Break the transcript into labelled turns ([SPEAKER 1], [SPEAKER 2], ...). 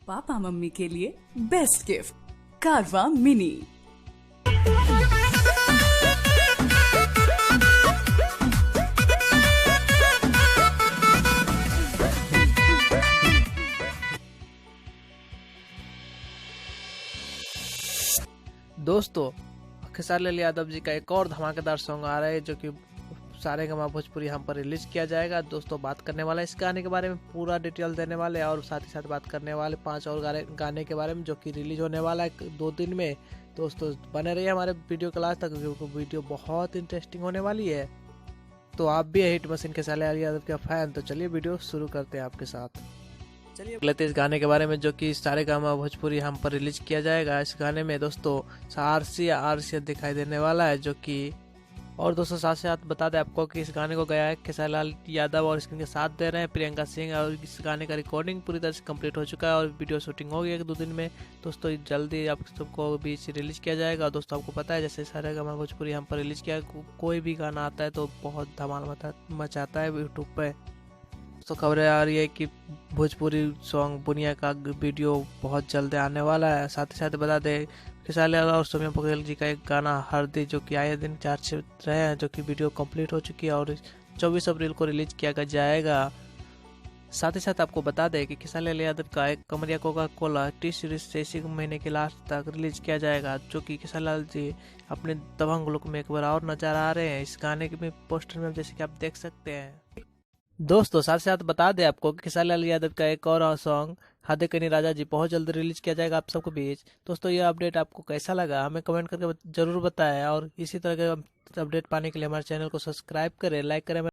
[SPEAKER 1] Papa mummy के लिए best gift कारवा मिनी।
[SPEAKER 2] दोस्तों, खेसारी लाल यादव जी का एक और धमाकेदार सॉन्ग आ रहा है जो कि सारेगामा भोजपुरी हम पर रिलीज किया जाएगा। दोस्तों, बात करने वाला है इस गाने के बारे में, पूरा डिटेल देने वाले और साथ ही साथ बात करने वाले 5 और गाने के बारे में जो कि रिलीज होने वाला है 2 दिन में। दोस्तों, बने रहिए हमारे वीडियो के लास्ट तक, वीडियो बहुत इंटरेस्टिंग होने वाली है। तो आप भी हिट मशीन खेसारी लाल यादव के फैन, तो चलिए वीडियो शुरू करते हैं आपके साथ। चलिए लेते इस गाने के बारे में जो कि सारेगामा भोजपुरी हम पर रिलीज किया जाएगा। इस गाने में दोस्तों आरसी दिखाई देने वाला है जो कि, और दोस्तों साथ साथ बता दें आपको कि इस गाने को गया है खेसारी लाल यादव और इसके साथ दे रहे हैं प्रियंका सिंह। और इस गाने का रिकॉर्डिंग पूरी तरह से कंप्लीट हो चुका है और वीडियो शूटिंग हो गई 1-2 दिन में। दोस्तों, जल्दी आप सबको बीच रिलीज किया जाएगा। दोस्तों, आपको पता है जैसे सारेगामा भोजपुरी हम पर रिलीज किया, कोई भी गाना आता है तो बहुत धमाल मचाता है यूट्यूब पे। तो खबरें आ रही है कि भोजपुरी सॉन्ग बुनिया का वीडियो बहुत जल्द आने वाला है। साथ ही साथ बता दें खेसारी लाल और सौम्या बघेल जी का एक गाना हरदी जो कि आए दिन चर्चित रहे हैं, जो कि वीडियो कंप्लीट हो चुकी है और 24 अप्रैल को रिलीज किया जाएगा। साथ ही साथ आपको बता दें कि खेसारी लाल यादव का एक कमरिया कोका कोला टी सीरीज से इसी महीने के लास्ट तक रिलीज किया जाएगा, जो कि खेसारी लाल जी अपने दबंग लुक में एक बार और नजर आ रहे हैं इस गाने के पोस्टर में, जैसे कि आप देख सकते हैं। दोस्तों, साथ साथ बता दें आपको कि खेसारी लाल यादव का एक और सॉन्ग हादे कनी राजा जी बहुत जल्द रिलीज किया जाएगा आप सबके बीच। दोस्तों, ये अपडेट आपको कैसा लगा हमें कमेंट करके जरूर बताएं और इसी तरह के अपडेट पाने के लिए हमारे चैनल को सब्सक्राइब करें, लाइक करें।